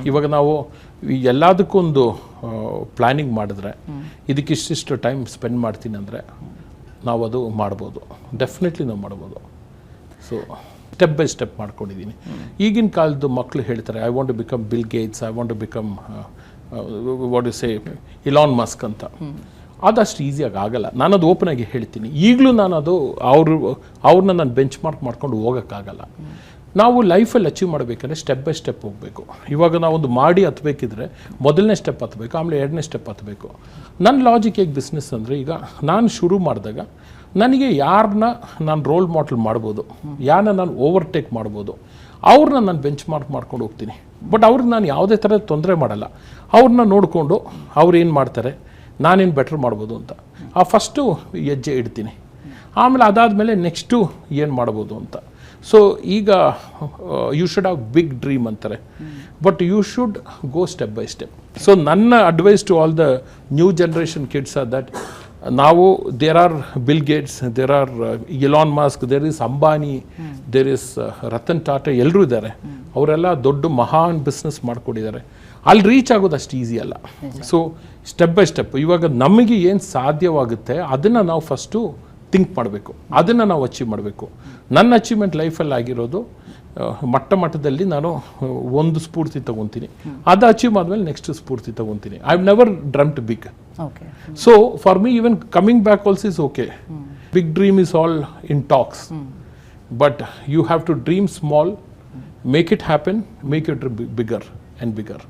ಇವಾಗ ನಾವು ಎಲ್ಲದಕ್ಕೊಂದು ಪ್ಲ್ಯಾನಿಂಗ್ ಮಾಡಿದ್ರೆ ಇದಕ್ಕಿಷ್ಟಿಷ್ಟು ಟೈಮ್ ಸ್ಪೆಂಡ್ ಮಾಡ್ತೀನಿ ಅಂದರೆ ನಾವು ಅದು ಮಾಡ್ಬೋದು, ಡೆಫಿನೆಟ್ಲಿ ನಾವು ಮಾಡ್ಬೋದು. ಸೊ ಸ್ಟೆಪ್ ಬೈ ಸ್ಟೆಪ್ ಮಾಡ್ಕೊಂಡಿದ್ದೀನಿ. ಈಗಿನ ಕಾಲದ ಮಕ್ಕಳು ಹೇಳ್ತಾರೆ I want to become Bill Gates, I want to become what you say Elon Musk ಅಂತ. ಅದಷ್ಟು ಈಸಿಯಾಗಿ ಆಗಲ್ಲ. ನಾನು ಅದು ಓಪನ್ ಆಗಿ ಹೇಳ್ತೀನಿ. ಈಗಲೂ ನಾನು ಅದು ಅವ್ರನ್ನ ನಾನು ಬೆಂಚ್ ಮಾರ್ಕ್ ಮಾಡ್ಕೊಂಡು ಹೋಗೋಕ್ಕಾಗಲ್ಲ. ನಾವು ಲೈಫಲ್ಲಿ ಅಚೀವ್ ಮಾಡಬೇಕಂದ್ರೆ ಸ್ಟೆಪ್ ಬೈ ಸ್ಟೆಪ್ ಹೋಗಬೇಕು. ಇವಾಗ ನಾವೊಂದು ಮಾಡಿ ಹತ್ತಬೇಕಿದ್ರೆ ಮೊದಲನೇ ಸ್ಟೆಪ್ ಹತ್ತಬೇಕು, ಆಮೇಲೆ ಎರಡನೇ ಸ್ಟೆಪ್ ಹತ್ತಬೇಕು. ನನ್ನ ಲಾಜಿಕ್ ಹೇಗೆ ಬಿಸ್ನೆಸ್ ಅಂದರೆ, ಈಗ ನಾನು ಶುರು ಮಾಡಿದಾಗ ನನಗೆ ಯಾರನ್ನ ನಾನು ರೋಲ್ ಮಾಡೆಲ್ ಮಾಡ್ಬೋದು, ಯಾರನ್ನ ನಾನು ಓವರ್ಟೇಕ್ ಮಾಡ್ಬೋದು, ಅವ್ರನ್ನ ನಾನು ಬೆಂಚ್ ಮಾರ್ಕ್ ಮಾಡ್ಕೊಂಡು ಹೋಗ್ತೀನಿ. ಬಟ್ ಅವ್ರಿಗೆ ನಾನು ಯಾವುದೇ ಥರದ ತೊಂದರೆ ಮಾಡಲ್ಲ. ಅವ್ರನ್ನ ನೋಡಿಕೊಂಡು ಅವ್ರು ಏನು ಮಾಡ್ತಾರೆ, ನಾನೇನು ಬೆಟ್ರ್ ಮಾಡ್ಬೋದು ಅಂತ ಫಸ್ಟು ಹೆಜ್ಜೆ ಇಡ್ತೀನಿ. ಆಮೇಲೆ ಅದಾದಮೇಲೆ ನೆಕ್ಸ್ಟು ಏನು ಮಾಡ್ಬೋದು ಅಂತ. ಸೊ ಈಗ you should have big dream ಅಂತಾರೆ, but you should go step by step. So ನನ್ನ advice to all the new generation kids are that ನಾವು there are Bill Gates, there are Elon Musk, there is Ambani, there is Ratan Tata, ಎಲ್ಲರೂ ಇದ್ದಾರೆ. ಅವರೆಲ್ಲ ದೊಡ್ಡ ಮಹಾನ್ business ಮಾಡ್ಕೊಂಡಿದ್ದಾರೆ. ಅಲ್ಲಿ ರೀಚ್ ಆಗೋದು ಅಷ್ಟು ಈಸಿ ಅಲ್ಲ. ಸೊ ಸ್ಟೆಪ್ ಬೈ ಸ್ಟೆಪ್ ಇವಾಗ ನಮಗೆ ಏನು ಸಾಧ್ಯವಾಗುತ್ತೆ ಅದನ್ನು ನಾವು ಫಸ್ಟು ಥಿಂಕ್ ಮಾಡಬೇಕು, ಅದನ್ನು ನಾವು ಅಚೀವ್ ಮಾಡಬೇಕು. ನನ್ನ ಅಚೀವ್ಮೆಂಟ್ ಲೈಫಲ್ಲಿ ಆಗಿರೋದು ಮಟ್ಟದಲ್ಲಿ ನಾನು ಒಂದು ಸ್ಫೂರ್ತಿ ತೊಗೊತೀನಿ, ಅದು ಅಚೀವ್ ಆದಮೇಲೆ ನೆಕ್ಸ್ಟ್ ಸ್ಫೂರ್ತಿ ತೊಗೊತೀನಿ. I have never dreamed big. So for me even coming back also is okay. Big dream is all in talks, but you have to dream small, make it happen, make it bigger and bigger.